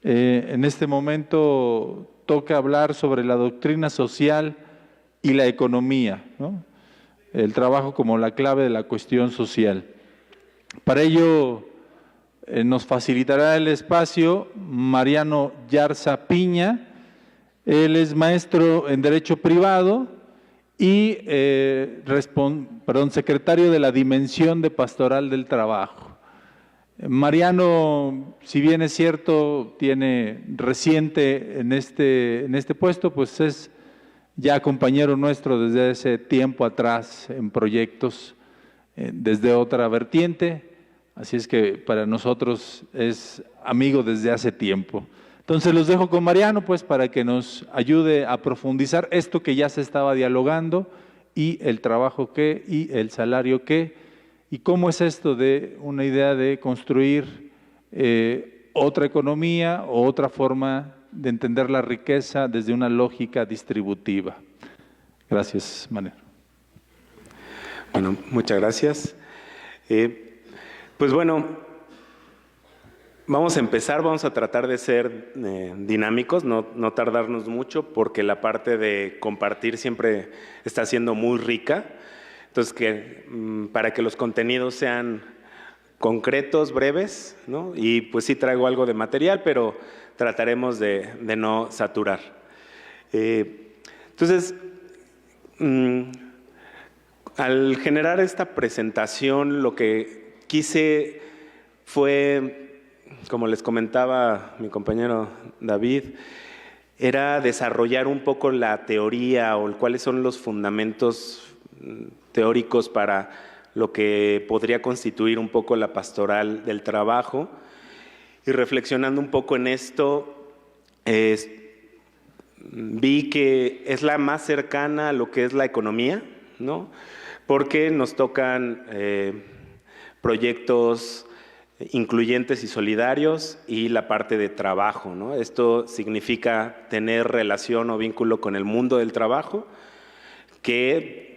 En este momento toca hablar sobre la doctrina social y la economía, ¿no? El trabajo como la clave de la cuestión social. Para ello nos facilitará el espacio Mariano Yarza Piña. Él es maestro en Derecho Privado y secretario de la Dimensión de Pastoral del Trabajo. Mariano, si bien es cierto, tiene reciente en este puesto, pues es ya compañero nuestro desde ese tiempo atrás en proyectos, desde otra vertiente, así es que para nosotros es amigo desde hace tiempo. Entonces los dejo con Mariano, pues, para que nos ayude a profundizar esto que ya se estaba dialogando y el trabajo que y el salario que, y cómo es esto de una idea de construir otra economía o otra forma de entender la riqueza desde una lógica distributiva. Gracias, Mariano. Bueno, muchas gracias. Pues bueno, vamos a empezar, vamos a tratar de ser dinámicos, no tardarnos mucho, porque la parte de compartir siempre está siendo muy rica. Entonces, para que los contenidos sean concretos, breves, ¿no? Y pues sí traigo algo de material, pero trataremos de no saturar. Entonces, al generar esta presentación, lo que quise fue, como les comentaba mi compañero David, era desarrollar un poco la teoría o cuáles son los fundamentos teóricos para lo que podría constituir un poco la pastoral del trabajo. Y reflexionando un poco en esto, vi que es la más cercana a lo que es la economía, ¿no? Porque nos tocan proyectos incluyentes y solidarios y la parte de trabajo, ¿no? Esto significa tener relación o vínculo con el mundo del trabajo, que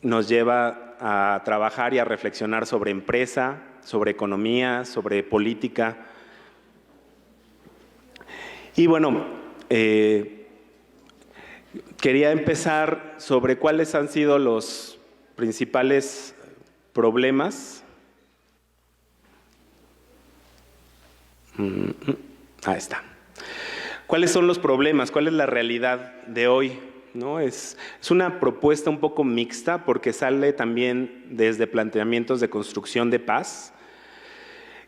nos lleva a trabajar y a reflexionar sobre empresa, sobre economía, sobre política. Y bueno, quería empezar sobre cuáles han sido los principales problemas. Ahí está. ¿Cuáles son los problemas? ¿Cuál es la realidad de hoy? ¿No? Es una propuesta un poco mixta porque sale también desde planteamientos de construcción de paz,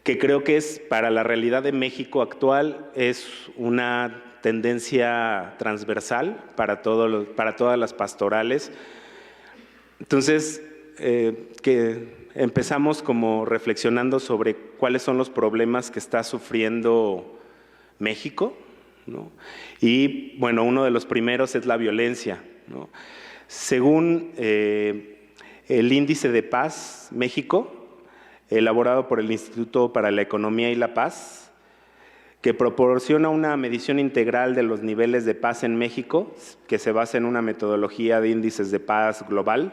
que creo que es para la realidad de México actual, es una tendencia transversal para todas las pastorales. Entonces, que empezamos como reflexionando sobre cuáles son los problemas que está sufriendo México, ¿no? Y bueno, uno de los primeros es la violencia, ¿no? Según el Índice de Paz México, elaborado por el Instituto para la Economía y la Paz, que proporciona una medición integral de los niveles de paz en México, que se basa en una metodología de índices de paz global,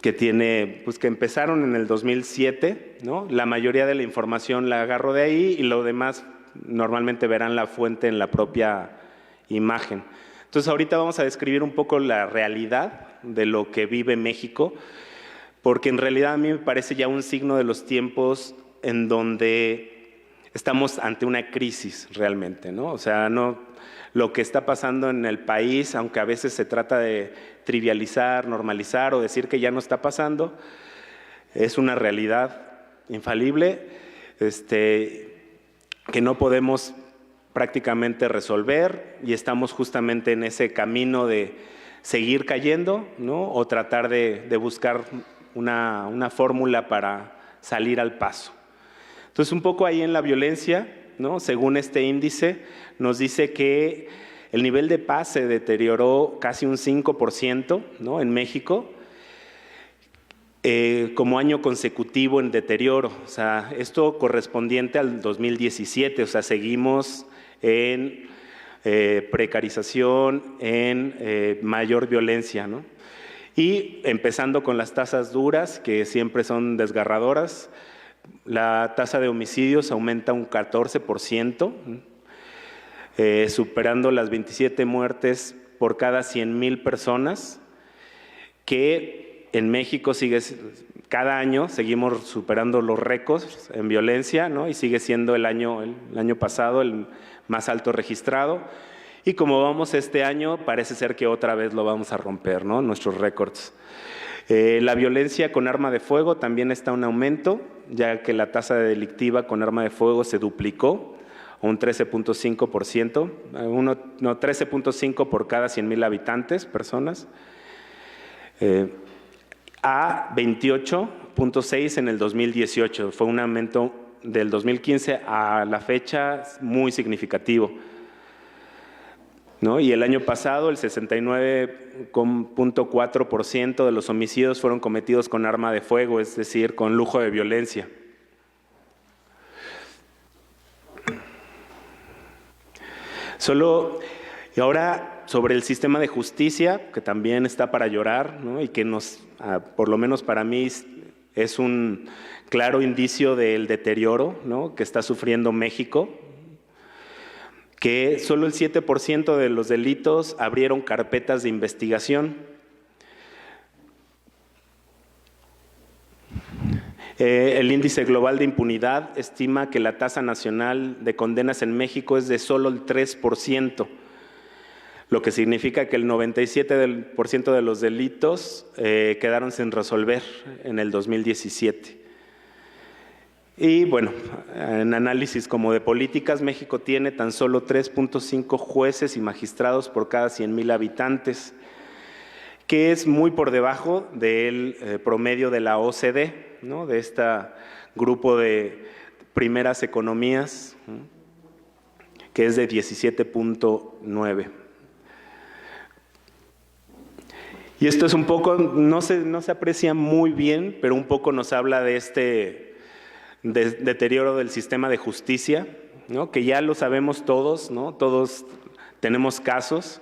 que empezaron en el 2007, ¿no? La mayoría de la información la agarro de ahí y lo demás normalmente verán la fuente en la propia imagen. Entonces ahorita vamos a describir un poco la realidad de lo que vive México, porque en realidad a mí me parece ya un signo de los tiempos en donde estamos ante una crisis realmente, ¿no? O sea, lo que está pasando en el país, aunque a veces se trata de trivializar, normalizar o decir que ya no está pasando, es una realidad infalible, que no podemos prácticamente resolver y estamos justamente en ese camino de seguir cayendo, ¿no? O tratar de buscar una fórmula para salir al paso. Entonces, un poco ahí en la violencia, ¿no? Según este índice, nos dice que el nivel de paz se deterioró casi un 5%, ¿no? En México, como año consecutivo en deterioro. O sea, esto correspondiente al 2017, o sea, seguimos en precarización, en mayor violencia, ¿no? Y empezando con las tasas duras, que siempre son desgarradoras, La tasa de homicidios aumenta un 14%, superando las 27 muertes por cada 100,000 personas, que en México cada año seguimos superando los récords en violencia, ¿no? Y sigue siendo el año pasado el más alto registrado. Y como vamos este año, parece ser que otra vez lo vamos a romper, ¿no? Nuestros récords. La violencia con arma de fuego también está en aumento, ya que la tasa delictiva con arma de fuego se duplicó a un 13.5%, 13.5 por cada 100,000 habitantes, personas, a 28.6 en el 2018. Fue un aumento del 2015 a la fecha muy significativo, ¿no? Y el año pasado el 69.4% de los homicidios fueron cometidos con arma de fuego, es decir, con lujo de violencia. Y ahora sobre el sistema de justicia, que también está para llorar, ¿no? Y que por lo menos para mí, es un claro indicio del deterioro, ¿no?, que está sufriendo México, que solo el 7% de los delitos abrieron carpetas de investigación. El índice global de impunidad estima que la tasa nacional de condenas en México es de solo el 3%, lo que significa que el 97% de los delitos quedaron sin resolver en el 2017. Y bueno, en análisis como de políticas, México tiene tan solo 3.5 jueces y magistrados por cada 100,000 habitantes, que es muy por debajo del promedio de la OCDE, ¿no?, de este grupo de primeras economías, ¿no?, que es de 17.9. Y esto es un poco, no se aprecia muy bien, pero un poco nos habla de este deterioro del sistema de justicia, ¿no?, que ya lo sabemos todos, ¿no? Todos tenemos casos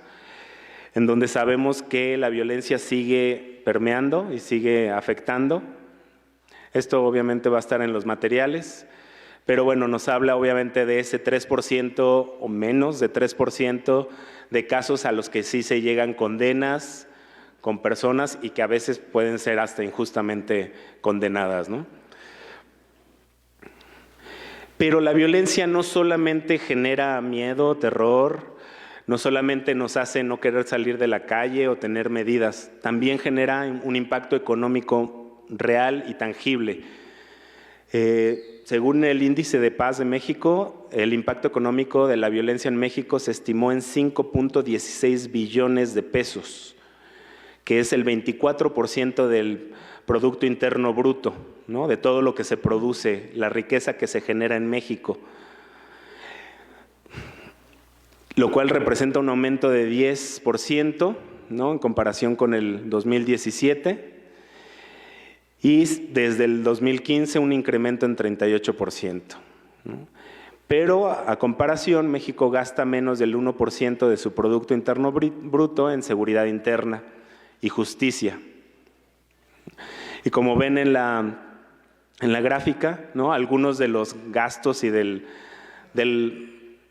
en donde sabemos que la violencia sigue permeando y sigue afectando. Esto obviamente va a estar en los materiales, pero bueno, nos habla obviamente de ese 3% o menos de 3% de casos a los que sí se llegan condenas con personas y que a veces pueden ser hasta injustamente condenadas, ¿no? Pero la violencia no solamente genera miedo, terror, no solamente nos hace no querer salir de la calle o tener medidas, también genera un impacto económico real y tangible. Según el Índice de Paz de México, el impacto económico de la violencia en México se estimó en 5.16 billones de pesos, que es el 24% del Producto Interno Bruto, ¿no?, de todo lo que se produce, la riqueza que se genera en México, lo cual representa un aumento de 10%, ¿no?, en comparación con el 2017, y desde el 2015 un incremento en 38%, ¿no? Pero a comparación, México gasta menos del 1% de su Producto Interno Bruto en seguridad interna y justicia. Y como ven en la gráfica, ¿no?, algunos de los gastos y del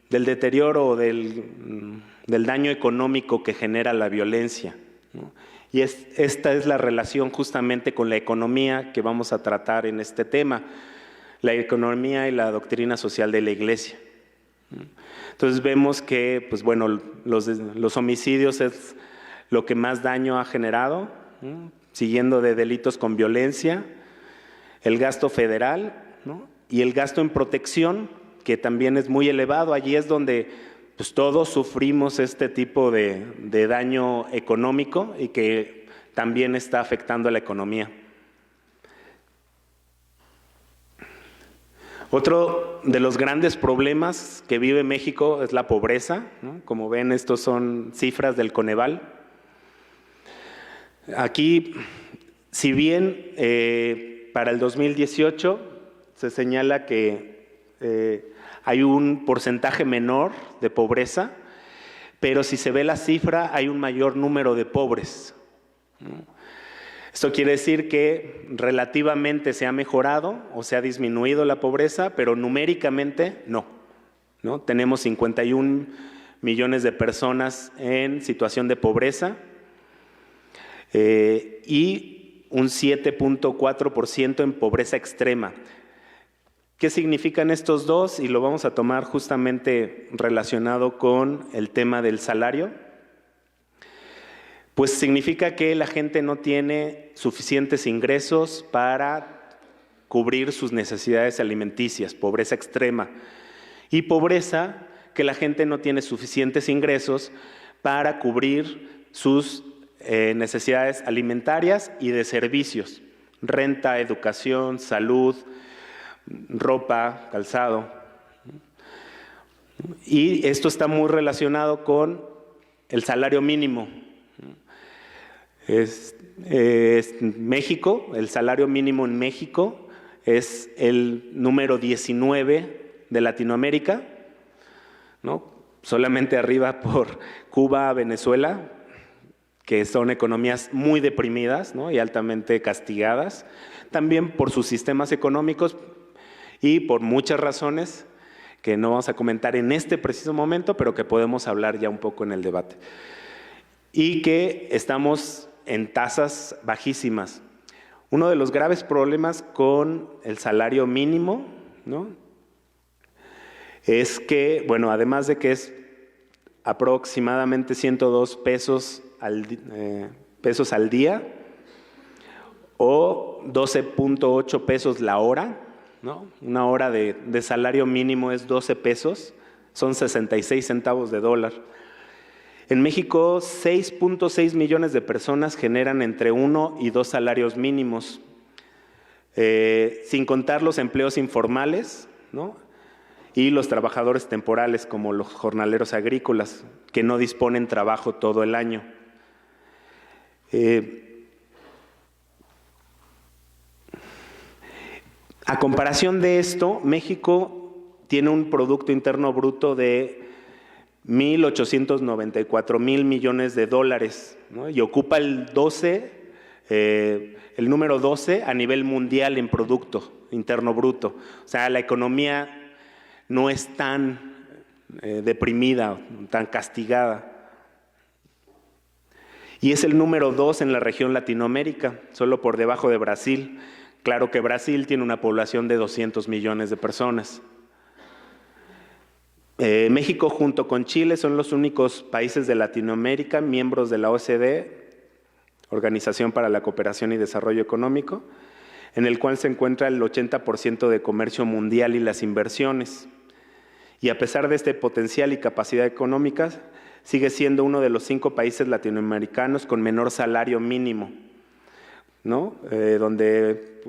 deterioro o del daño económico que genera la violencia, ¿no? Y esta es la relación justamente con la economía que vamos a tratar en este tema, la economía y la doctrina social de la Iglesia. Entonces vemos que, pues bueno, los homicidios es lo que más daño ha generado, ¿no?, siguiendo de delitos con violencia, el gasto federal, ¿no?, y el gasto en protección, que también es muy elevado. Allí es donde pues todos sufrimos este tipo de daño económico y que también está afectando a la economía. Otro de los grandes problemas que vive México es la pobreza, ¿no? Como ven, estos son cifras del Coneval. Aquí, si bien para el 2018 se señala que hay un porcentaje menor de pobreza, pero si se ve la cifra hay un mayor número de pobres, ¿no? Esto quiere decir que relativamente se ha mejorado o se ha disminuido la pobreza, pero numéricamente no. Tenemos 51 millones de personas en situación de pobreza y un 7.4% en pobreza extrema. ¿Qué significan estos dos? Y lo vamos a tomar justamente relacionado con el tema del salario. Pues significa que la gente no tiene suficientes ingresos para cubrir sus necesidades alimenticias, pobreza extrema. Y pobreza, que la gente no tiene suficientes ingresos para cubrir sus necesidades alimentarias y de servicios, renta, educación, salud, ropa, calzado. Y esto está muy relacionado con el salario mínimo. México, el salario mínimo en México es el número 19 de Latinoamérica, solamente arriba por Cuba, Venezuela, que son economías muy deprimidas, y altamente castigadas, también por sus sistemas económicos y por muchas razones que no vamos a comentar en este preciso momento, pero que podemos hablar ya un poco en el debate. Y que estamos en tasas bajísimas. Uno de los graves problemas con el salario mínimo, es que, bueno, además de que es aproximadamente 102 pesos al día o 12.8 pesos la hora, Una hora de salario mínimo es 12 pesos, son 66 centavos de dólar. En México, 6.6 millones de personas generan entre 1 y 2 salarios mínimos, sin contar los empleos informales, y los trabajadores temporales, como los jornaleros agrícolas, que no disponen trabajo todo el año. A comparación de esto, México tiene un Producto Interno Bruto de 1.894 millones de dólares, y ocupa el número 12 a nivel mundial en Producto Interno Bruto. O sea, la economía no es tan deprimida, tan castigada. Y es el número 2 en la región Latinoamérica, solo por debajo de Brasil. Claro que Brasil tiene una población de 200 millones de personas. México junto con Chile son los únicos países de Latinoamérica miembros de la OCDE, Organización para la Cooperación y Desarrollo Económico, en el cual se encuentra el 80% de comercio mundial y las inversiones. Y a pesar de este potencial y capacidad económica, sigue siendo uno de los 5 países latinoamericanos con menor salario mínimo, donde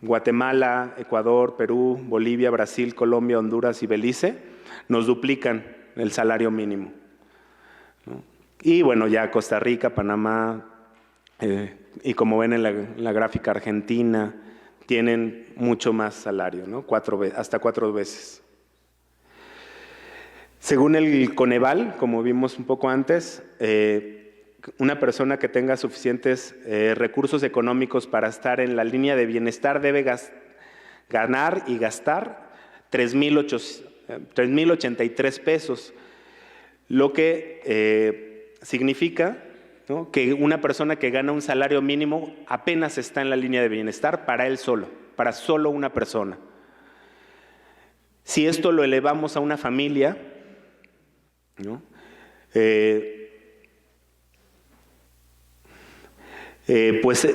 Guatemala, Ecuador, Perú, Bolivia, Brasil, Colombia, Honduras y Belice nos duplican el salario mínimo. Y bueno, ya Costa Rica, Panamá, y como ven en la gráfica, Argentina, tienen mucho más salario, hasta 4 veces. Según el Coneval, como vimos un poco antes, una persona que tenga suficientes recursos económicos para estar en la línea de bienestar debe ganar y gastar 3.083 pesos, lo que significa que una persona que gana un salario mínimo apenas está en la línea de bienestar para él solo, para solo una persona. Si esto lo elevamos a una familia, pues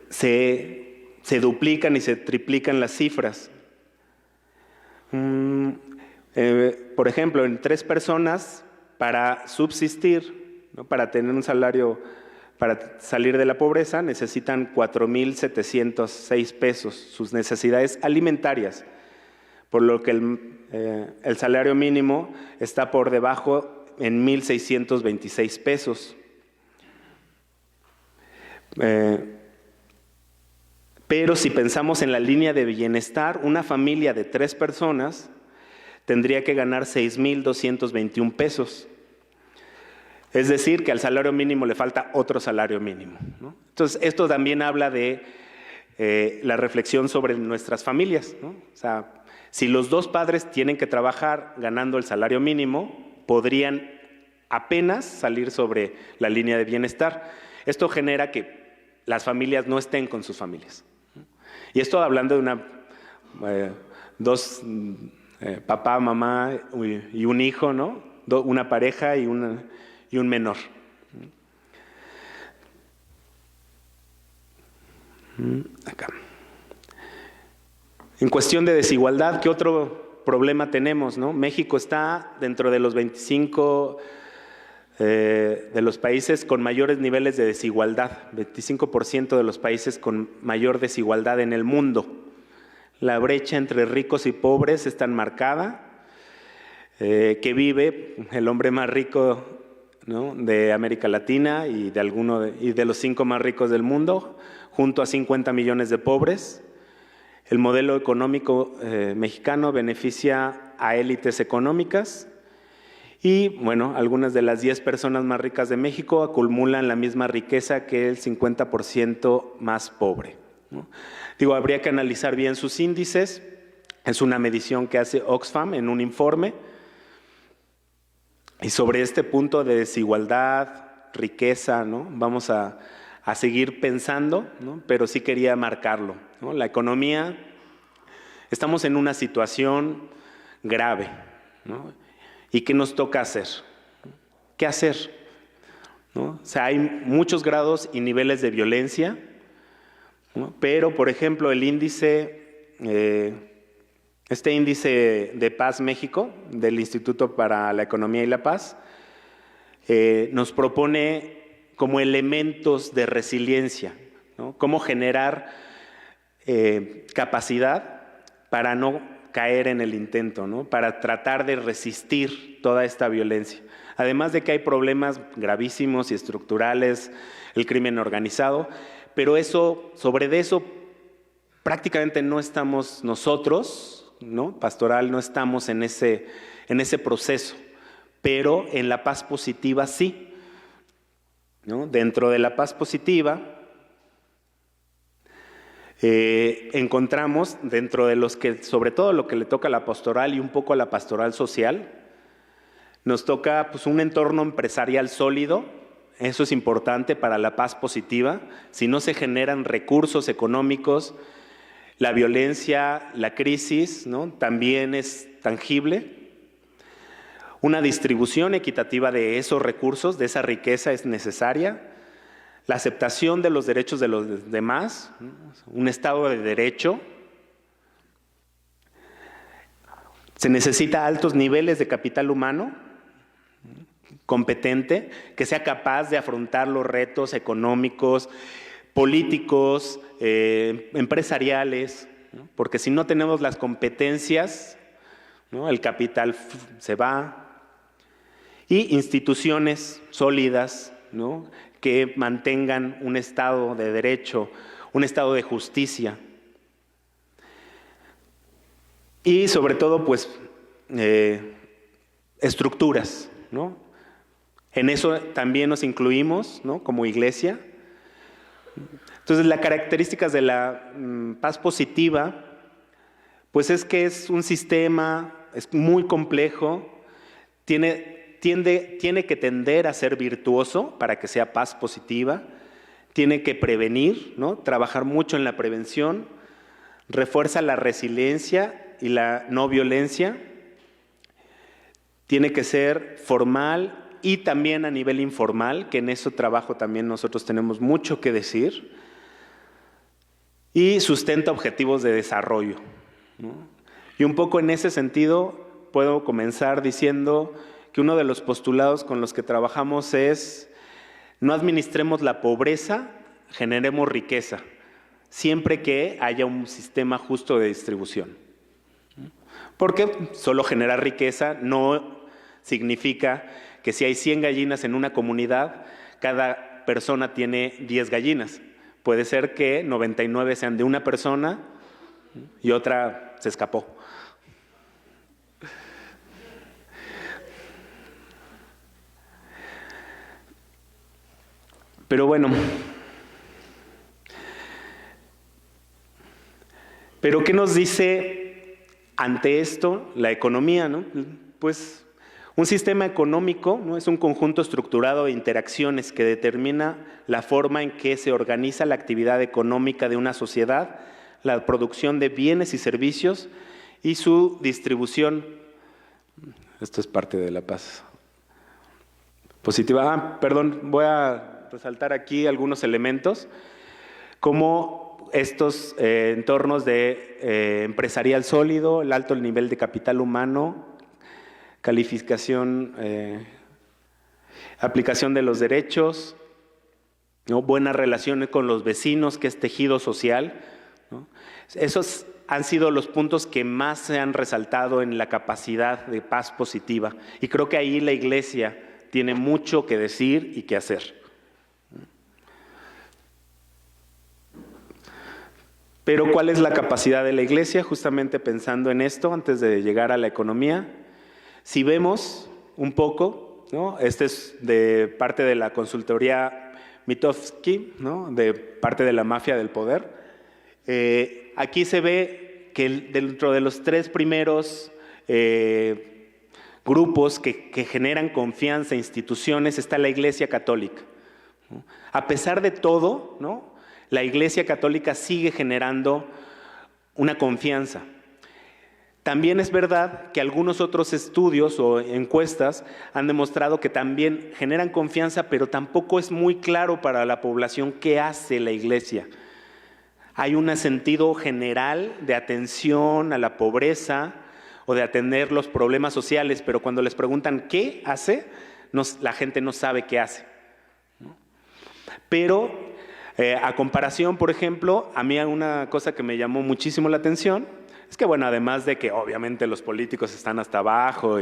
se duplican y se triplican las cifras. Por ejemplo, en 3 personas, para subsistir, para tener un salario, para salir de la pobreza, necesitan 4.706 pesos, sus necesidades alimentarias, por lo que el salario mínimo está por debajo en 1.626 pesos. Pero si pensamos en la línea de bienestar, una familia de 3 personas tendría que ganar 6.221 pesos. Es decir, que al salario mínimo le falta otro salario mínimo, ¿no? Entonces, esto también habla de la reflexión sobre nuestras familias, ¿no? O sea, si los dos padres tienen que trabajar ganando el salario mínimo, podrían apenas salir sobre la línea de bienestar. Esto genera que las familias no estén con sus familias. Y esto hablando de dos, papá, mamá y un hijo, ¿no? Una pareja y un menor. Acá. En cuestión de desigualdad, ¿qué otro problema tenemos, no? México está dentro de los 25 de los países con mayores niveles de desigualdad, 25% de los países con mayor desigualdad en el mundo. La brecha entre ricos y pobres es tan marcada que vive el hombre más rico, ¿no?, de América Latina y de los 5 más ricos del mundo, junto a 50 millones de pobres. El modelo económico mexicano beneficia a élites económicas y, bueno, algunas de las 10 personas más ricas de México acumulan la misma riqueza que el 50% más pobre, ¿no? Digo, habría que analizar bien sus índices. Es una medición que hace Oxfam en un informe. Y sobre este punto de desigualdad, riqueza, ¿no?, vamos a seguir pensando, ¿no?, pero sí quería marcarlo, ¿no? La economía, estamos en una situación grave, ¿no? ¿Y qué nos toca hacer? ¿Qué hacer? ¿No? O sea, hay muchos grados y niveles de violencia, ¿no? Pero, por ejemplo, el índice, este índice de Paz México, del Instituto para la Economía y la Paz, nos propone como elementos de resiliencia, ¿no? Cómo generar capacidad para no caer en el intento, ¿no?, para tratar de resistir toda esta violencia. Además de que hay problemas gravísimos y estructurales, el crimen organizado, pero sobre eso prácticamente no estamos nosotros, ¿no?, Pastoral, no estamos en ese proceso, pero en la paz positiva sí, ¿no? Dentro de la paz positiva encontramos dentro de los que, sobre todo lo que le toca a la pastoral y un poco a la pastoral social, nos toca pues un entorno empresarial sólido. Eso es importante para la paz positiva. Si no se generan recursos económicos, la violencia, la crisis, ¿no?, también es tangible. Una distribución equitativa de esos recursos, de esa riqueza, es necesaria. La aceptación de los derechos de los demás, ¿no?, un Estado de derecho. Se necesita altos niveles de capital humano competente, que sea capaz de afrontar los retos económicos, políticos, empresariales, ¿no?, porque si no tenemos las competencias, ¿no?, el capital se va. Y instituciones sólidas, ¿no?, que mantengan un Estado de derecho, un Estado de justicia. Y sobre todo, pues, estructuras, ¿no? En eso también nos incluimos, ¿no?, como iglesia. Entonces, las características de la paz positiva, pues es que es un sistema, es muy complejo, tiene que tender a ser virtuoso para que sea paz positiva, tiene que prevenir, ¿no?, trabajar mucho en la prevención, refuerza la resiliencia y la no violencia, tiene que ser formal y también a nivel informal, que en ese trabajo también nosotros tenemos mucho que decir, y sustenta objetivos de desarrollo, ¿no? Y un poco en ese sentido puedo comenzar diciendo que uno de los postulados con los que trabajamos es: no administremos la pobreza, generemos riqueza, siempre que haya un sistema justo de distribución. Porque solo generar riqueza no significa que si hay 100 gallinas en una comunidad, cada persona tiene 10 gallinas. Puede ser que 99 sean de una persona y otra se escapó. Pero bueno, ¿pero qué nos dice ante esto la economía, ¿no? Pues un sistema económico, ¿no?, es un conjunto estructurado de interacciones que determina la forma en que se organiza la actividad económica de una sociedad, la producción de bienes y servicios y su distribución. Esto es parte de la paz positiva. Perdón, voy a resaltar aquí algunos elementos, como estos entornos de empresarial sólido, el alto nivel de capital humano, calificación, aplicación de los derechos, ¿no?, buenas relaciones con los vecinos, que es tejido social, ¿no? Esos han sido los puntos que más se han resaltado en la capacidad de paz positiva, y creo que ahí la Iglesia tiene mucho que decir y que hacer. Pero ¿cuál es la capacidad de la Iglesia? Justamente pensando en esto, antes de llegar a la economía, si vemos un poco, ¿no?, este es de parte de la consultoría Mitofsky, ¿no?, de parte de la mafia del poder. Aquí se ve que dentro de los tres primeros grupos que generan confianza, instituciones, está la Iglesia Católica, ¿no? A pesar de todo, ¿no?, la Iglesia Católica sigue generando una confianza. También es verdad que algunos otros estudios o encuestas han demostrado que también generan confianza, pero tampoco es muy claro para la población qué hace la Iglesia. Hay un sentido general de atención a la pobreza o de atender los problemas sociales, pero cuando les preguntan qué hace, la gente no sabe qué hace, ¿no? Pero a comparación, por ejemplo, a mí una cosa que me llamó muchísimo la atención es que, bueno, además de que obviamente los políticos están hasta abajo,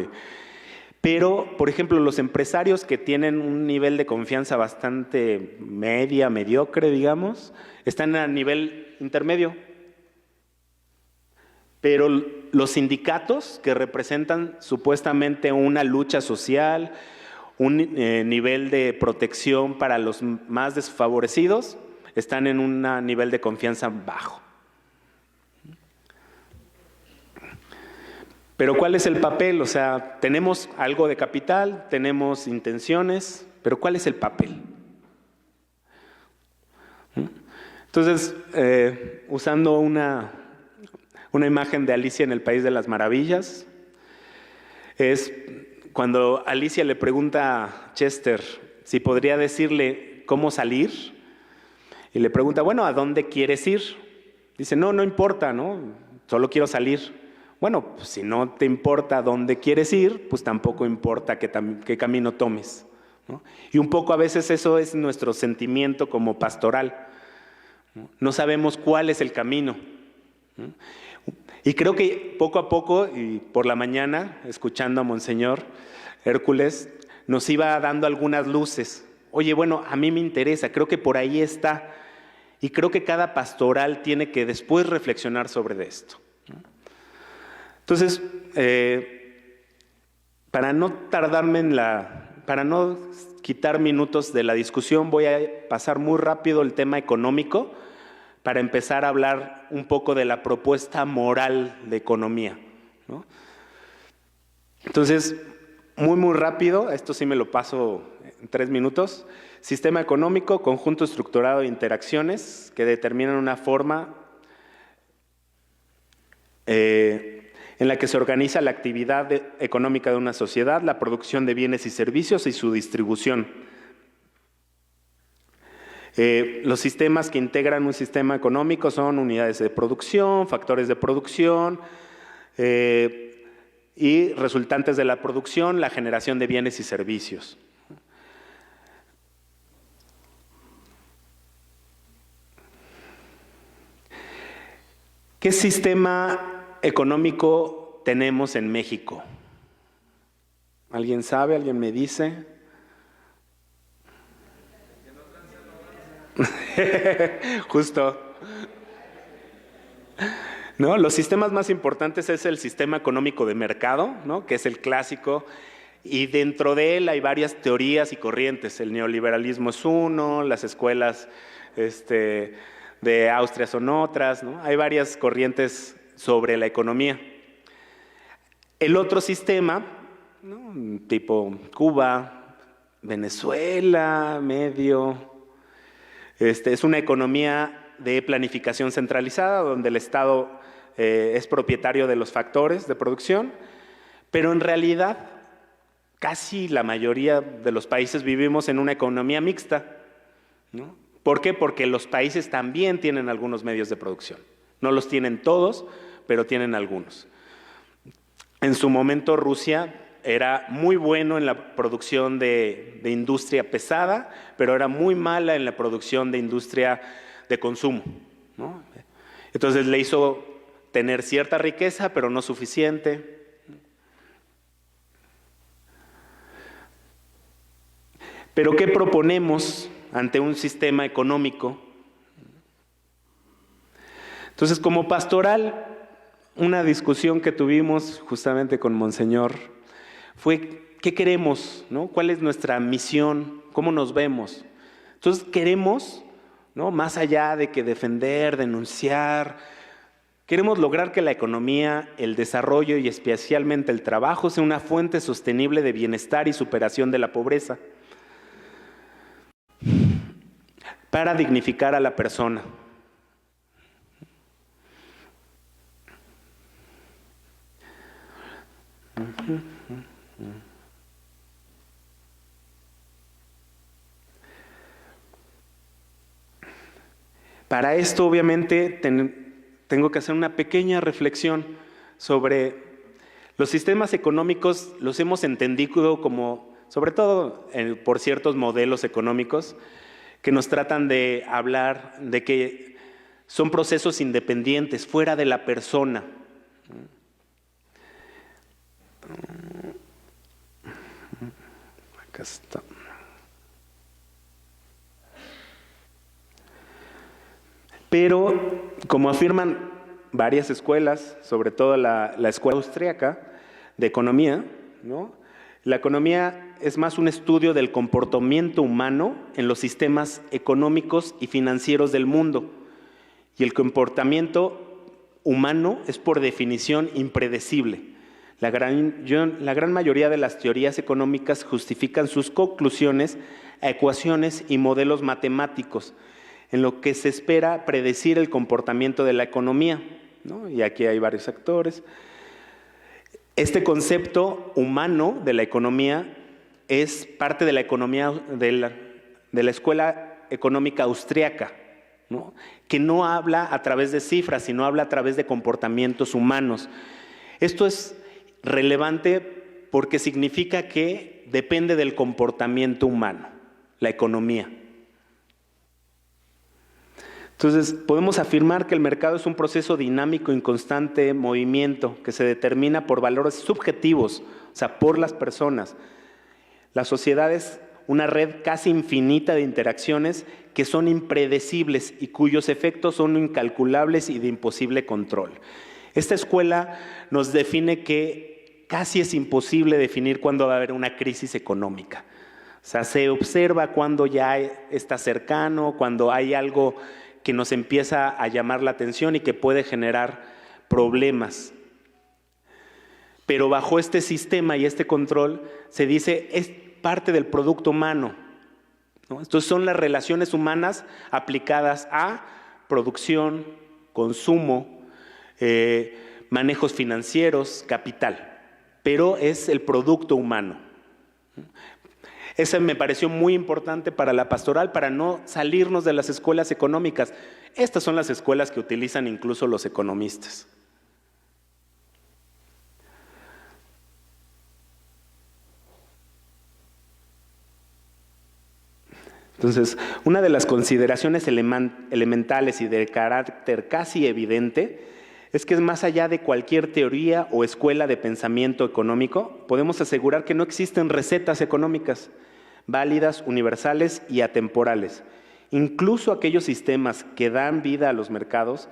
pero, por ejemplo, los empresarios que tienen un nivel de confianza bastante mediocre, digamos, están a nivel intermedio. Pero los sindicatos que representan supuestamente una lucha social, un nivel de protección para los más desfavorecidos, están en un nivel de confianza bajo. Pero ¿cuál es el papel? O sea, tenemos algo de capital, tenemos intenciones, pero ¿cuál es el papel? Entonces, usando una imagen de Alicia en el País de las Maravillas, es cuando Alicia le pregunta a Chester si podría decirle cómo salir, y le pregunta, bueno, ¿a dónde quieres ir? Dice, no importa, ¿no? Solo quiero salir. Bueno, pues si no te importa dónde quieres ir, pues tampoco importa qué camino tomes, ¿no? Y un poco a veces eso es nuestro sentimiento como pastoral, ¿no? No sabemos cuál es el camino, ¿no? Y creo que poco a poco, y por la mañana, escuchando a Monseñor Hércules, nos iba dando algunas luces. Oye, bueno, a mí me interesa, creo que por ahí está. Y creo que cada pastoral tiene que después reflexionar sobre esto. Entonces, para no quitar minutos de la discusión, voy a pasar muy rápido el tema económico para empezar a hablar un poco de la propuesta moral de economía, ¿no? Entonces, muy rápido, esto sí me lo paso en 3 minutos. Sistema económico, conjunto estructurado de interacciones que determinan una forma en la que se organiza la actividad económica de una sociedad, la producción de bienes y servicios y su distribución. Los sistemas que integran un sistema económico son unidades de producción, factores de producción y resultantes de la producción, la generación de bienes y servicios. ¿Qué sistema económico tenemos en México? ¿Alguien sabe? ¿Alguien me dice? Justo. ¿No? Los sistemas más importantes es el sistema económico de mercado, ¿no?, que es el clásico, y dentro de él hay varias teorías y corrientes. El neoliberalismo es uno, las escuelas de Austria son otras, ¿no? Hay varias corrientes sobre la economía. El otro sistema, ¿no? Tipo Cuba, Venezuela, es una economía de planificación centralizada, donde el Estado es propietario de los factores de producción, pero en realidad casi la mayoría de los países vivimos en una economía mixta, ¿no? ¿Por qué? Porque los países también tienen algunos medios de producción. No los tienen todos, pero tienen algunos. En su momento Rusia era muy bueno en la producción de industria pesada, pero era muy mala en la producción de industria de consumo, ¿no? Entonces le hizo tener cierta riqueza, pero no suficiente. Pero ¿qué proponemos ante un sistema económico? Entonces, como pastoral, una discusión que tuvimos justamente con Monseñor fue ¿qué queremos, ¿no? ¿Cuál es nuestra misión? ¿Cómo nos vemos? Entonces queremos, ¿no? Más allá de que defender, denunciar, queremos lograr que la economía, el desarrollo y especialmente el trabajo sea una fuente sostenible de bienestar y superación de la pobreza, para dignificar a la persona. Para esto, obviamente, tengo que hacer una pequeña reflexión sobre los sistemas económicos. Los hemos entendido como, sobre todo por ciertos modelos económicos, que nos tratan de hablar de que son procesos independientes, fuera de la persona. Acá está. Pero, como afirman varias escuelas, sobre todo la escuela austríaca de economía, ¿no? La economía es más un estudio del comportamiento humano en los sistemas económicos y financieros del mundo. Y el comportamiento humano es por definición impredecible. La gran mayoría de las teorías económicas justifican sus conclusiones a ecuaciones y modelos matemáticos, en lo que se espera predecir el comportamiento de la economía, ¿no? Y aquí hay varios actores. Este concepto humano de la economía es parte de la economía de la escuela económica austríaca, ¿no? Que no habla a través de cifras, sino habla a través de comportamientos humanos. Esto es relevante porque significa que depende del comportamiento humano, la economía. Entonces, podemos afirmar que el mercado es un proceso dinámico en constante movimiento que se determina por valores subjetivos, o sea, por las personas. La sociedad es una red casi infinita de interacciones que son impredecibles y cuyos efectos son incalculables y de imposible control. Esta escuela nos define que casi es imposible definir cuándo va a haber una crisis económica. O sea, se observa cuando ya está cercano, cuando hay algo que nos empieza a llamar la atención y que puede generar problemas. Pero bajo este sistema y este control se dice es parte del producto humano, ¿no? Entonces son las relaciones humanas aplicadas a producción, consumo, manejos financieros, capital, pero es el producto humano. Eso me pareció muy importante para la pastoral, para no salirnos de las escuelas económicas. Estas son las escuelas que utilizan incluso los economistas. Entonces, una de las consideraciones elementales y de carácter casi evidente es que más allá de cualquier teoría o escuela de pensamiento económico, podemos asegurar que no existen recetas económicas válidas, universales y atemporales. Incluso aquellos sistemas que dan vida a los mercados,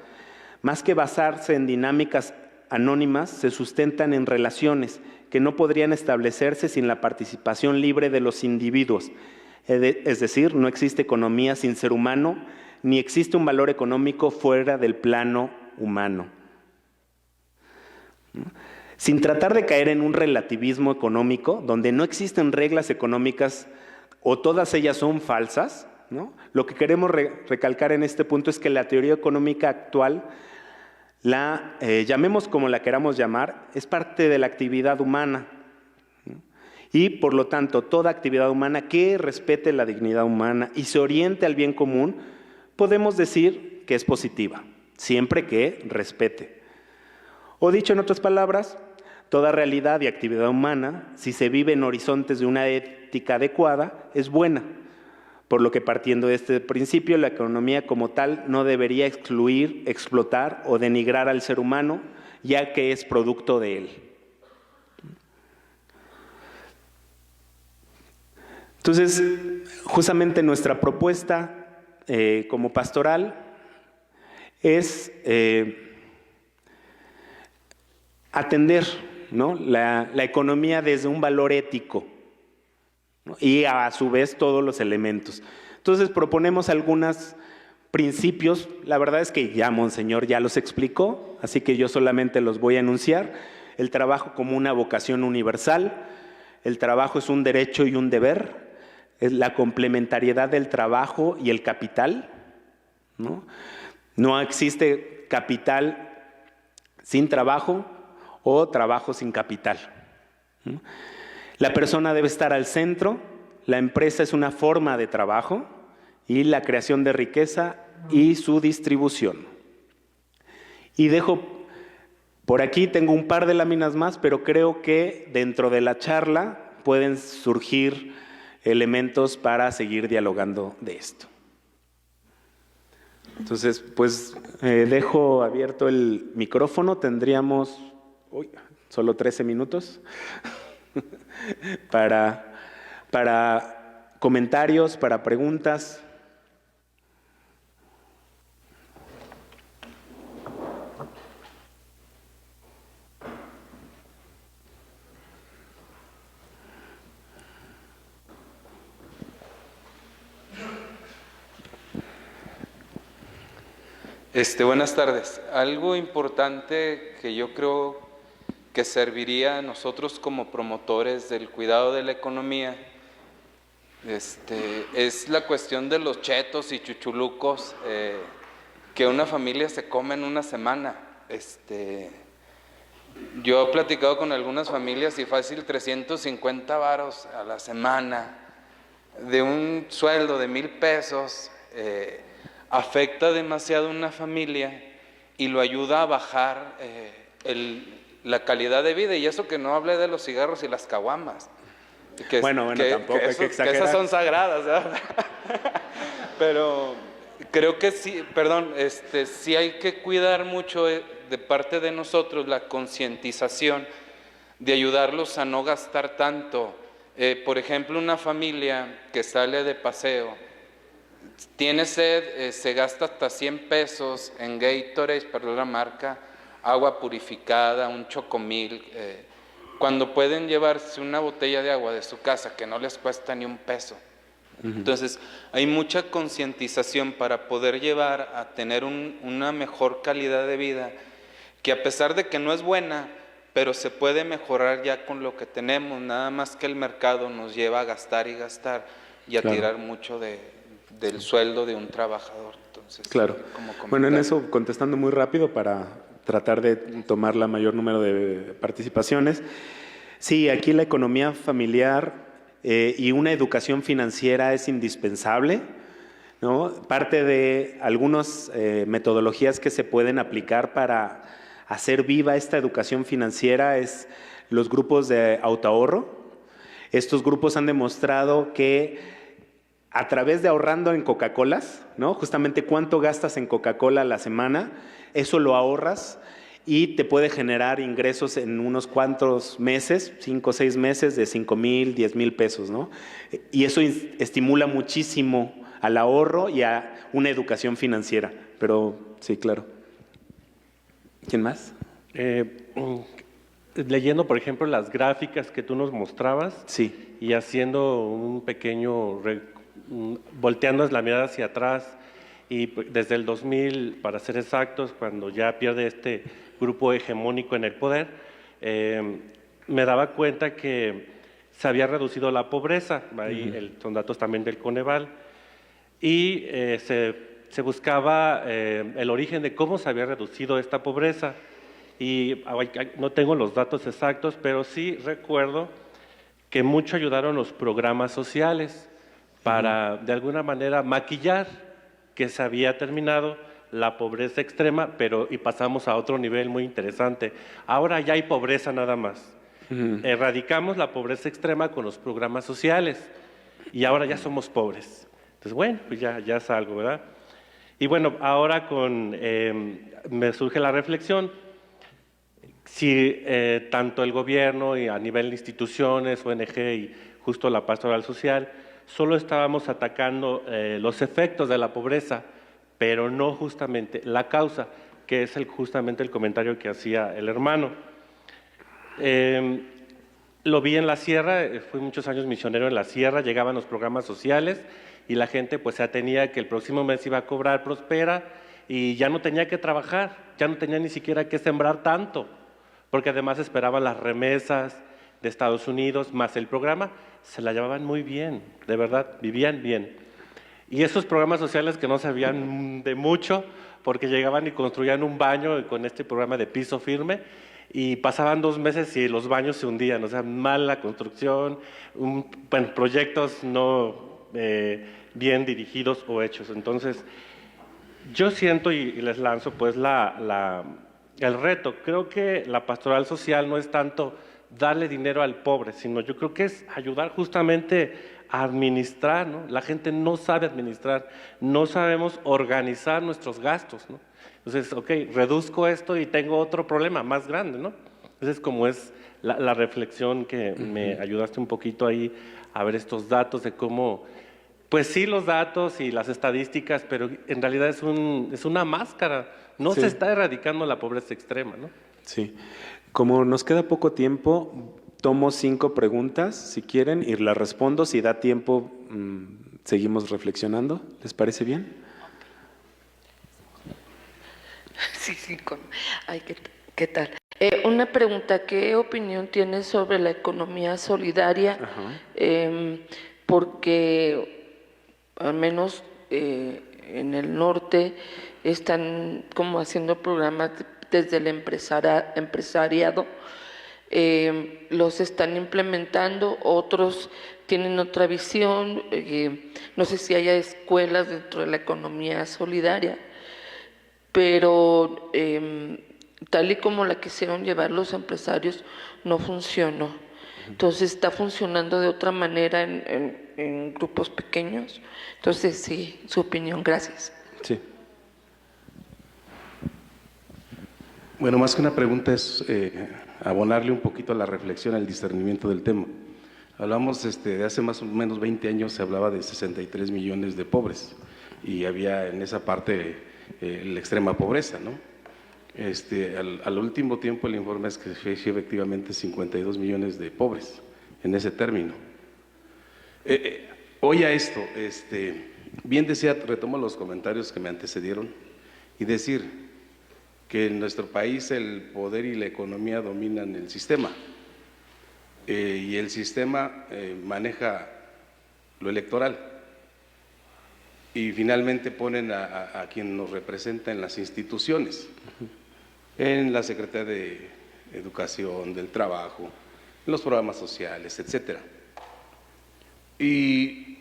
más que basarse en dinámicas anónimas se sustentan en relaciones que no podrían establecerse sin la participación libre de los individuos. Es decir, no existe economía sin ser humano, ni existe un valor económico fuera del plano humano. Sin tratar de caer en un relativismo económico, donde no existen reglas económicas o todas ellas son falsas, ¿no? Lo que queremos recalcar en este punto es que la teoría económica actual, llamemos como la queramos llamar, es parte de la actividad humana, ¿no? Y por lo tanto, toda actividad humana que respete la dignidad humana y se oriente al bien común, podemos decir que es positiva, siempre que respete. O dicho en otras palabras, toda realidad y actividad humana, si se vive en horizontes de una ética adecuada, es buena. Por lo que partiendo de este principio, la economía como tal no debería excluir, explotar o denigrar al ser humano, ya que es producto de él. Entonces, justamente nuestra propuesta como pastoral es atender, ¿no?, la economía desde un valor ético, ¿no?, y a su vez todos los elementos. Entonces proponemos algunos principios, la verdad es que ya Monseñor ya los explicó, así que yo solamente los voy a enunciar. El trabajo como una vocación universal, el trabajo es un derecho y un deber, es la complementariedad del trabajo y el capital, ¿no? No existe capital sin trabajo o trabajo sin capital, ¿no? La persona debe estar al centro, la empresa es una forma de trabajo y la creación de riqueza y su distribución. Y dejo, por aquí tengo un par de láminas más, pero creo que dentro de la charla pueden surgir elementos para seguir dialogando de esto. Entonces, pues dejo abierto el micrófono, tendríamos solo 13 minutos para comentarios, para preguntas. Buenas tardes. Algo importante que yo creo que serviría a nosotros como promotores del cuidado de la economía es la cuestión de los chetos y chuchulucos que una familia se come en una semana. Yo he platicado con algunas familias y fácil 350 varos a la semana de un sueldo de 1,000 pesos. Afecta demasiado a una familia y lo ayuda a bajar la calidad de vida, y eso que no hablé de los cigarros y las caguamas. Bueno, tampoco hay que exagerar. Que esas son sagradas, ¿verdad? Pero creo que sí, sí hay que cuidar mucho de parte de nosotros la concientización de ayudarlos a no gastar tanto. Por ejemplo, una familia que sale de paseo, tiene sed, se gasta hasta 100 pesos en Gatorade, perdón la marca, agua purificada, un chocomil, cuando pueden llevarse una botella de agua de su casa que no les cuesta ni un peso. Entonces, hay mucha concientización para poder llevar a tener una mejor calidad de vida, que a pesar de que no es buena, pero se puede mejorar ya con lo que tenemos, nada más que el mercado nos lleva a gastar y gastar y a tirar mucho del sueldo de un trabajador. Entonces, claro. Bueno, en eso, contestando muy rápido para tratar de tomar la mayor número de participaciones. Sí, aquí la economía familiar y una educación financiera es indispensable, ¿no? Parte de algunas metodologías que se pueden aplicar para hacer viva esta educación financiera es los grupos de autoahorro. Estos grupos han demostrado que a través de ahorrando en Coca-Colas, ¿no?, justamente cuánto gastas en Coca-Cola a la semana, eso lo ahorras y te puede generar ingresos en unos cuantos meses, 5 o 6 meses, de 5,000, 10,000 pesos, ¿no? Y eso estimula muchísimo al ahorro y a una educación financiera. Pero sí, claro. ¿Quién más? Leyendo, por ejemplo, las gráficas que tú nos mostrabas, Sí. y haciendo un pequeño, volteando la mirada hacia atrás, y desde el 2000, para ser exactos, cuando ya pierde este grupo hegemónico en el poder, me daba cuenta que se había reducido la pobreza, ahí son datos también del Coneval, y se buscaba el origen de cómo se había reducido esta pobreza. Y no tengo los datos exactos, pero sí recuerdo que mucho ayudaron los programas sociales para, de alguna manera, maquillar que se había terminado la pobreza extrema, y pasamos a otro nivel muy interesante. Ahora ya hay pobreza nada más. Erradicamos la pobreza extrema con los programas sociales y ahora ya somos pobres. Entonces, bueno, pues ya es algo, ¿verdad? Y bueno, ahora me surge la reflexión. Si tanto el gobierno y a nivel de instituciones, ONG y justo la pastoral social, solo estábamos atacando los efectos de la pobreza, pero no justamente la causa, que es justamente el comentario que hacía el hermano. Lo vi en la sierra, fui muchos años misionero en la sierra, llegaban los programas sociales y la gente pues se atenía que el próximo mes iba a cobrar Prospera y ya no tenía que trabajar, ya no tenía ni siquiera que sembrar tanto, porque además esperaban las remesas de Estados Unidos, más el programa, se la llevaban muy bien, de verdad, vivían bien. Y esos programas sociales que no sabían de mucho, porque llegaban y construían un baño con este programa de piso firme, y pasaban 2 meses y los baños se hundían, o sea, mal la construcción, proyectos no bien dirigidos o hechos. Entonces, yo siento y les lanzo pues el reto. Creo que la pastoral social no es tanto darle dinero al pobre, sino yo creo que es ayudar justamente a administrar, ¿no? La gente no sabe administrar, no sabemos organizar nuestros gastos, ¿no? Entonces, ok, reduzco esto y tengo otro problema más grande, ¿no? Entonces, como es la reflexión que me ayudaste un poquito ahí a ver estos datos de cómo, pues sí, los datos y las estadísticas, pero en realidad es una máscara. No se está erradicando la pobreza extrema, ¿no? Sí. Como nos queda poco tiempo, tomo 5 preguntas, si quieren, y las respondo. Si da tiempo, seguimos reflexionando. ¿Les parece bien? Sí. Ay, ¿qué tal? Una pregunta, ¿qué opinión tienes sobre la economía solidaria? Porque al menos en el norte están como haciendo programas desde el empresariado, los están implementando, otros tienen otra visión, no sé si haya escuelas dentro de la economía solidaria, pero tal y como la quisieron llevar los empresarios no funcionó. Entonces está funcionando de otra manera en grupos pequeños. Entonces sí, su opinión, gracias. Sí. Bueno, más que una pregunta es abonarle un poquito a la reflexión, al discernimiento del tema. Hablamos de hace más o menos 20 años, se hablaba de 63 millones de pobres y había en esa parte la extrema pobreza, ¿no? Al último tiempo el informe es que sí, efectivamente 52 millones de pobres en ese término. Oye a esto, bien decía, retomo los comentarios que me antecedieron y decir que en nuestro país el poder y la economía dominan el sistema y el sistema maneja lo electoral y finalmente ponen a quien nos representa en las instituciones, en la Secretaría de Educación, del Trabajo, en los programas sociales, etcétera. Y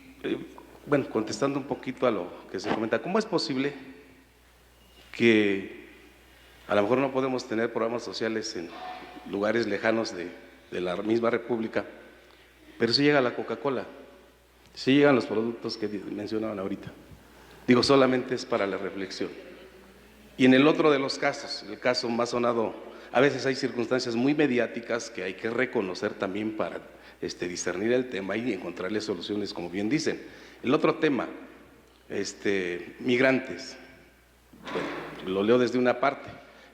bueno, contestando un poquito a lo que se comenta, ¿cómo es posible que a lo mejor no podemos tener programas sociales en lugares lejanos de la misma república, pero sí llega la Coca-Cola, sí llegan los productos que mencionaban ahorita? Digo, solamente es para la reflexión. Y en el otro de los casos, el caso más sonado, a veces hay circunstancias muy mediáticas que hay que reconocer también para discernir el tema y encontrarle soluciones, como bien dicen. El otro tema, migrantes, bueno, lo leo desde una parte.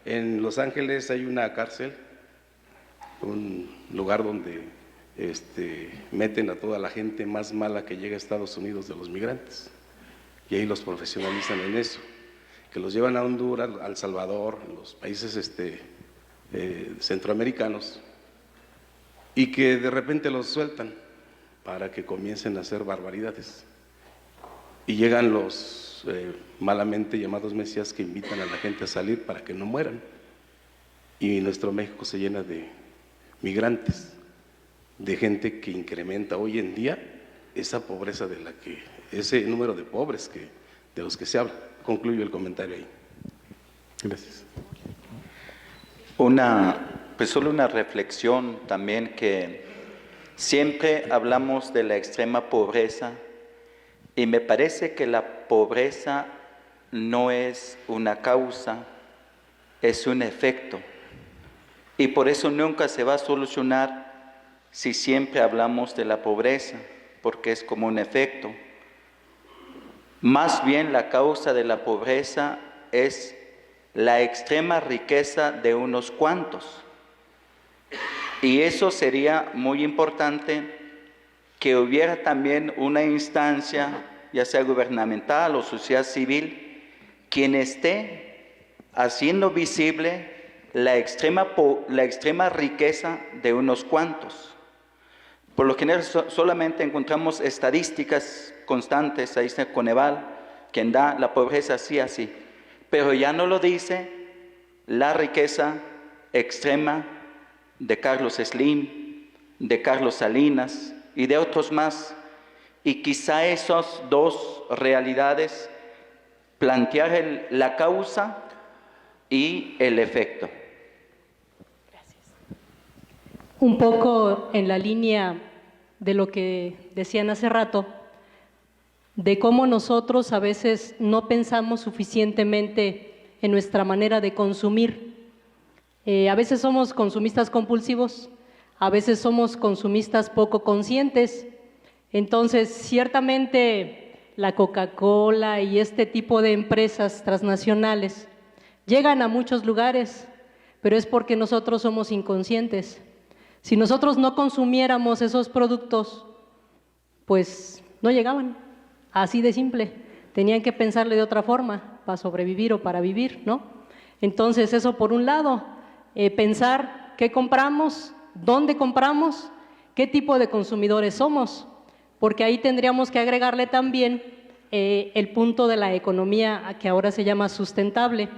En Los Ángeles hay una cárcel, un lugar donde meten a toda la gente más mala que llega a Estados Unidos de los migrantes. Y ahí los profesionalizan en eso, que los llevan a Honduras, a El Salvador, los países centroamericanos, y que de repente los sueltan para que comiencen a hacer barbaridades. Y llegan los malamente llamados mesías que invitan a la gente a salir para que no mueran. Y nuestro México se llena de migrantes, de gente que incrementa hoy en día esa pobreza ese número de pobres de los que se habla. Concluyo el comentario ahí. Gracias. Pues solo una reflexión también, que siempre hablamos de la extrema pobreza y me parece que la pobreza no es una causa, es un efecto. Y por eso nunca se va a solucionar si siempre hablamos de la pobreza, porque es como un efecto. Más bien la causa de la pobreza es la extrema riqueza de unos cuantos. Y eso sería muy importante, que hubiera también una instancia, ya sea gubernamental o sociedad civil, quien esté haciendo visible la extrema riqueza de unos cuantos. Por lo general solamente encontramos estadísticas constantes, ahí está Coneval, quien da la pobreza así, pero ya no lo dice la riqueza extrema de Carlos Slim, de Carlos Salinas y de otros más. Y quizá esas dos realidades, plantear la causa y el efecto. Un poco en la línea de lo que decían hace rato, de cómo nosotros a veces no pensamos suficientemente en nuestra manera de consumir. A veces somos consumistas compulsivos, a veces somos consumistas poco conscientes. Entonces, ciertamente la Coca-Cola y este tipo de empresas transnacionales llegan a muchos lugares, pero es porque nosotros somos inconscientes. Si nosotros no consumiéramos esos productos, pues no llegaban, así de simple. Tenían que pensarle de otra forma, para sobrevivir o para vivir, ¿no? Entonces, eso por un lado, pensar qué compramos, dónde compramos, qué tipo de consumidores somos, porque ahí tendríamos que agregarle también el punto de la economía que ahora se llama sustentable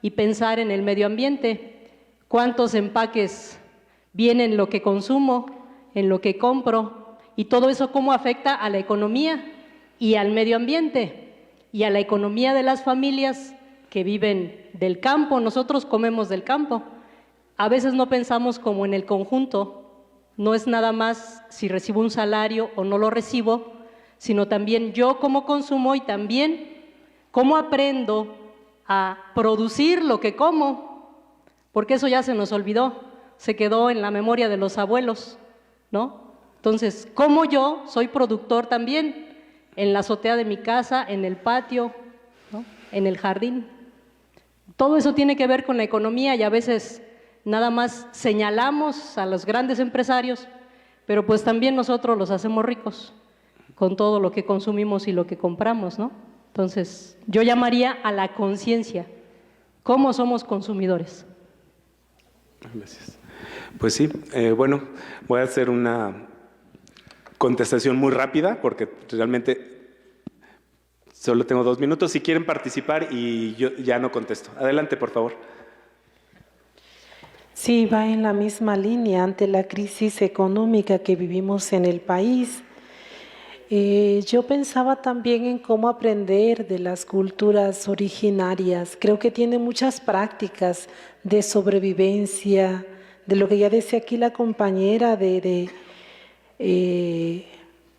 y pensar en el medio ambiente. ¿Cuántos empaques vienen en lo que consumo, en lo que compro? Y todo eso cómo afecta a la economía y al medio ambiente y a la economía de las familias que viven del campo. Nosotros comemos del campo. A veces no pensamos como en el conjunto. No es nada más si recibo un salario o no lo recibo, sino también yo cómo consumo y también cómo aprendo a producir lo que como, porque eso ya se nos olvidó, se quedó en la memoria de los abuelos, ¿no? Entonces, cómo yo soy productor también en la azotea de mi casa, en el patio, ¿no? En el jardín. Todo eso tiene que ver con la economía y a veces nada más señalamos a los grandes empresarios, pero pues también nosotros los hacemos ricos con todo lo que consumimos y lo que compramos, ¿no? Entonces, yo llamaría a la conciencia, ¿cómo somos consumidores? Gracias. Pues sí, bueno, voy a hacer una contestación muy rápida porque realmente solo tengo 2 minutos. Si quieren participar y yo ya no contesto. Adelante, por favor. Sí, va en la misma línea ante la crisis económica que vivimos en el país. Yo pensaba también en cómo aprender de las culturas originarias. Creo que tiene muchas prácticas de sobrevivencia, de lo que ya decía aquí la compañera, de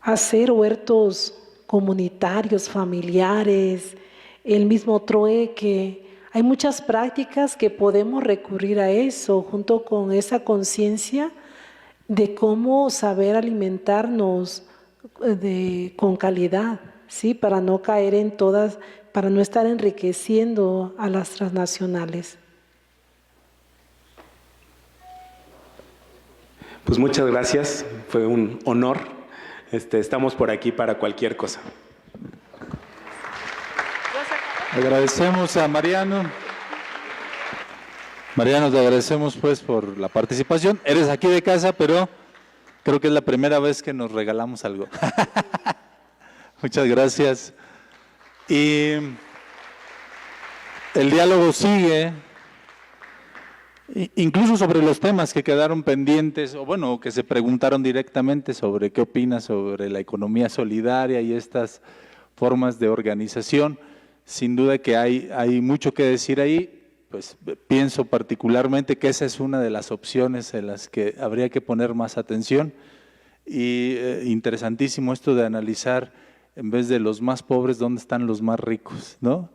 hacer huertos comunitarios, familiares, el mismo trueque. Hay muchas prácticas que podemos recurrir a eso, junto con esa conciencia de cómo saber alimentarnos con calidad, ¿sí? Para no caer en todas, para no estar enriqueciendo a las transnacionales. Pues muchas gracias, fue un honor. Estamos por aquí para cualquier cosa. Agradecemos a Mariano. Mariano, te agradecemos pues por la participación. Eres aquí de casa, pero creo que es la primera vez que nos regalamos algo. Muchas gracias. Y el diálogo sigue, incluso sobre los temas que quedaron pendientes, o bueno, que se preguntaron directamente sobre qué opinas sobre la economía solidaria y estas formas de organización. Sin duda que hay mucho que decir ahí. Pues pienso particularmente que esa es una de las opciones en las que habría que poner más atención. Y interesantísimo esto de analizar, en vez de los más pobres, dónde están los más ricos, ¿no?